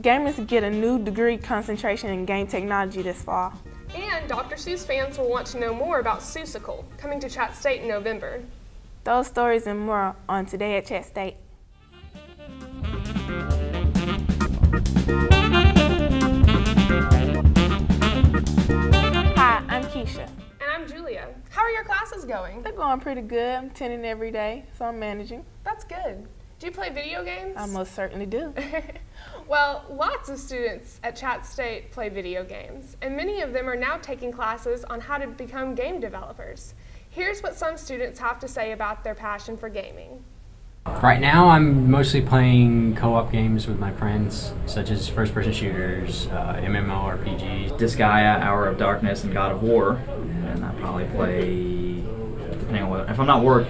Gamers get a new degree concentration in game technology this fall. And Dr. Seuss fans will want to know more about Seussical, coming to ChattState in November. Those stories and more on Today at ChattState. Hi, I'm Keisha. And I'm Julia. How are your classes going? They're going pretty good. I'm attending every day, so I'm managing. That's good. Do you play video games? I most certainly do. Well, lots of students at ChattState play video games, and many of them are now taking classes on how to become game developers. Here's what some students have to say about their passion for gaming. Right now I'm mostly playing co-op games with my friends, such as first-person shooters, MMORPGs. Disgaea, Hour of Darkness, and God of War. And I probably play, depending on what,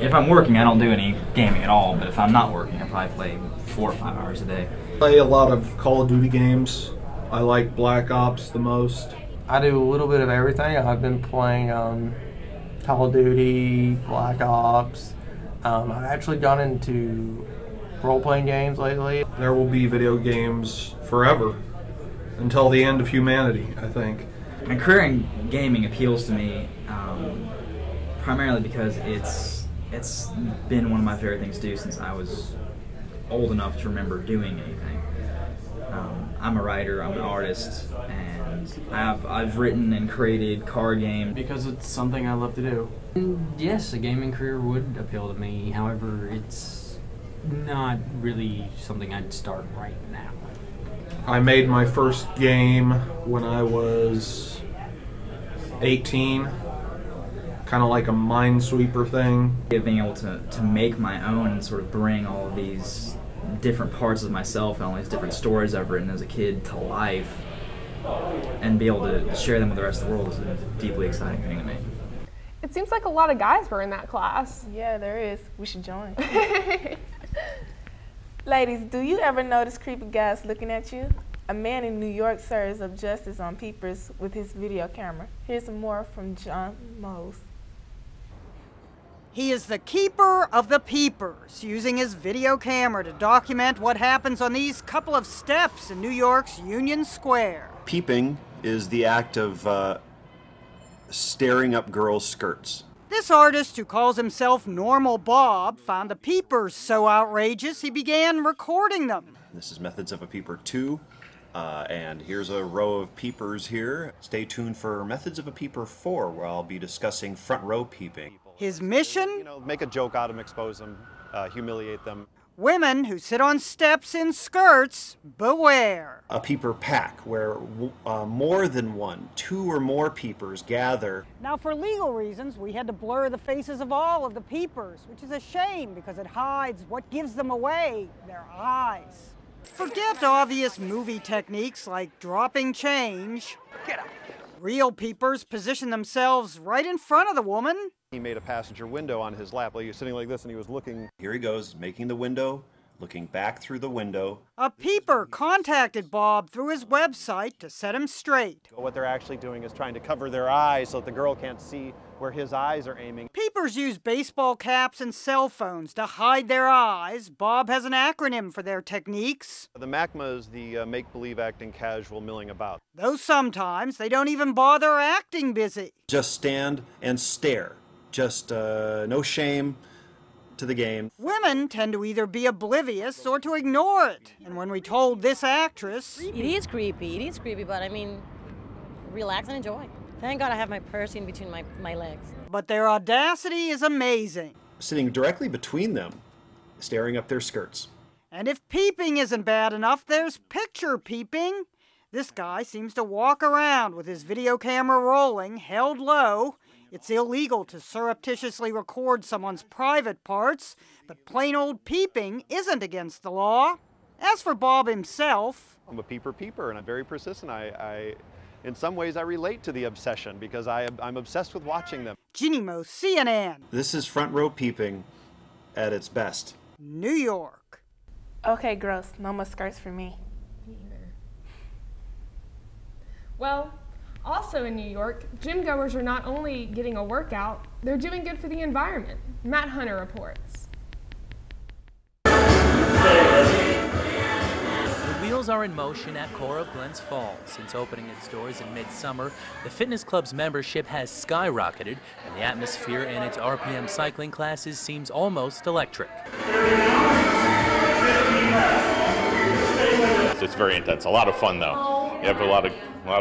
if I'm working, I don't do any gaming at all, but if I'm not working, I probably play 4 or 5 hours a day. I play a lot of Call of Duty games. I like Black Ops the most. I do a little bit of everything. I've been playing Call of Duty, Black Ops. I've actually gone into role-playing games lately. There will be video games forever, until the end of humanity, I think. My career in gaming appeals to me primarily because it's been one of my favorite things to do since I was old enough to remember doing anything. I'm a writer, I'm an artist, and I've written and created card games. Because it's something I love to do. And yes, a gaming career would appeal to me. However, it's not really something I'd start right now. I made my first game when I was 18, kind of like a Minesweeper thing. Being able to make my own and sort of bring all of these different parts of myself and all these different stories I've written as a kid to life and be able to share them with the rest of the world is a deeply exciting thing to me. It seems like a lot of guys were in that class. Yeah, there is. We should join. Ladies, do you ever notice creepy guys looking at you? A man in New York serves up justice on Peepers with his video camera. Here's more from John Mose. He is the keeper of the Peepers, using his video camera to document what happens on these couple of steps in New York's Union Square. Peeping is the act of staring up girls' skirts. This artist, who calls himself Normal Bob, found the Peepers so outrageous he began recording them. This is Methods of a Peeper 2, and here's a row of peepers here. Stay tuned for Methods of a Peeper 4, where I'll be discussing front row peeping. His mission? Make a joke out of them, expose them, humiliate them. Women who sit on steps in skirts, beware. A peeper pack, where more than 2 or more peepers gather. Now, for legal reasons, we had to blur the faces of all of the Peepers, which is a shame because it hides what gives them away, their eyes. Forget obvious movie techniques like dropping change. Get up. Real Peepers position themselves right in front of the woman. He made a passenger window on his lap, like he was sitting like this and he was looking. Here he goes, making the window, looking back through the window. A Peeper contacted Bob through his website to set him straight. What they're actually doing is trying to cover their eyes so that the girl can't see where his eyes are aiming. Peepers use baseball caps and cell phones to hide their eyes. Bob has an acronym for their techniques. The MACMA is the make-believe acting casual milling about. Though sometimes they don't even bother acting busy. Just stand and stare. Just no shame to the game. Women tend to either be oblivious or to ignore it. And when we told this actress... It is creepy, but I mean, relax and enjoy. Thank God I have my purse in between my legs. But their audacity is amazing. Sitting directly between them, staring up their skirts. And if peeping isn't bad enough, there's picture peeping. This guy seems to walk around with his video camera rolling, held low. It's illegal to surreptitiously record someone's private parts, but plain old peeping isn't against the law. As for Bob himself... I'm a peeper, and I'm very persistent. In some ways, I relate to the obsession because I'm obsessed with watching them. Ginny Mo, CNN. This is front row peeping at its best. New York. Okay, gross. No more skirts for me. Well, also in New York, gym goers are not only getting a workout, they're doing good for the environment. Matt Hunter reports. The wheels Wheels are in motion at Core of Glens Falls. Since opening its doors in midsummer, the fitness club's membership has skyrocketed, and the atmosphere in its RPM cycling classes seems almost electric. It's very intense. A lot of fun, though. You have a lot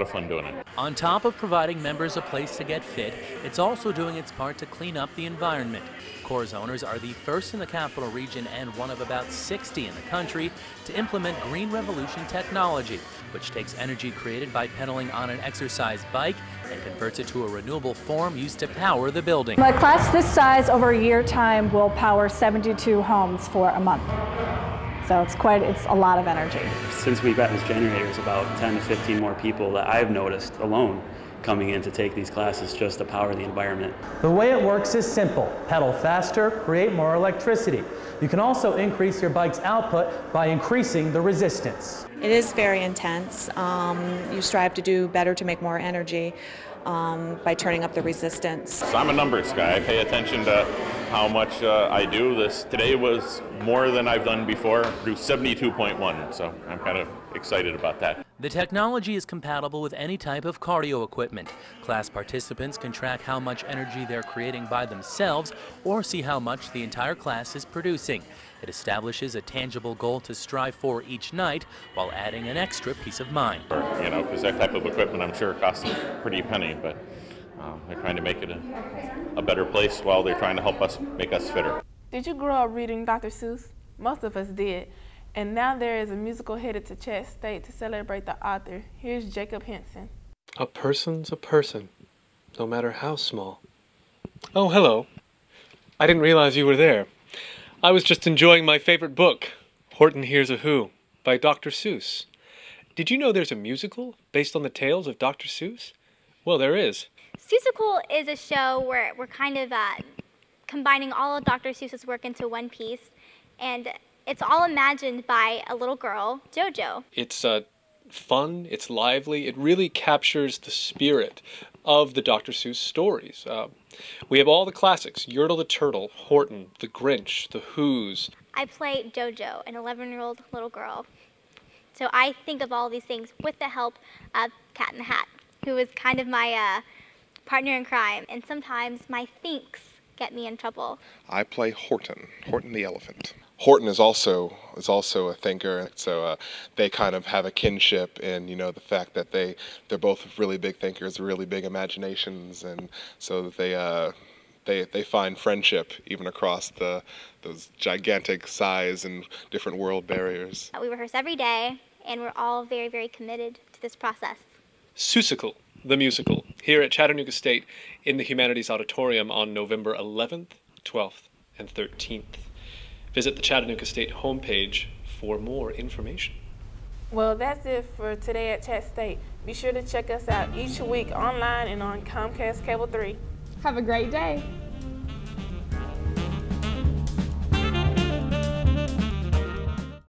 of fun doing it. On top of providing members a place to get fit, it's also doing its part to clean up the environment. Core's owners are the first in the capital region and one of about 60 in the country to implement Green Revolution technology, which takes energy created by pedaling on an exercise bike and converts it to a renewable form used to power the building. A class this size over a year time will power 72 homes for a month. So it's a lot of energy. Since we got these generators, about 10 to 15 more people that I've noticed alone coming in to take these classes just to power the environment. The way it works is simple. Pedal faster, create more electricity. You can also increase your bike's output by increasing the resistance. It is very intense. You strive to do better to make more energy by turning up the resistance. So I'm a numbers guy. I pay attention to how much I do. This today was more than I've done before. I do 72.1, so I'm kind of excited about that. The technology is compatible with any type of cardio equipment. Class participants can track how much energy they're creating by themselves or see how much the entire class is producing. It establishes a tangible goal to strive for each night while adding an extra peace of mind. You know, because that type of equipment I'm sure costs a pretty penny, but they're trying to make it a better place while they're trying to help us make us fitter. Did you grow up reading Dr. Seuss? Most of us did. And now there is a musical headed to ChattState to celebrate the author. Here's Jacob Henson. A person's a person, no matter how small. Oh, hello. I didn't realize you were there. I was just enjoying my favorite book, Horton Hears a Who, by Dr. Seuss. Did you know there's a musical based on the tales of Dr. Seuss? Well, there is. Seussical is a show where we're kind of combining all of Dr. Seuss's work into one piece, and it's all imagined by a little girl, JoJo. It's fun, it's lively, it really captures the spirit of the Dr. Seuss stories. We have all the classics, Yertle the Turtle, Horton, The Grinch, The Who's. I play JoJo, an 11-year-old little girl. So I think of all these things with the help of Cat in the Hat, who is kind of my partner in crime, and sometimes my thinks get me in trouble. I play Horton the elephant. Horton is also a thinker, so they kind of have a kinship in, you know, the fact that they're both really big thinkers, really big imaginations, and so they find friendship even across those gigantic size and different world barriers. We rehearse every day, and we're all very, very committed to this process. Seussical The Musical, here at Chattanooga State in the Humanities Auditorium on November 11th, 12th, and 13th. Visit the Chattanooga State homepage for more information. Well, that's it for Today at ChattState. Be sure to check us out each week online and on Comcast Cable 3. Have a great day.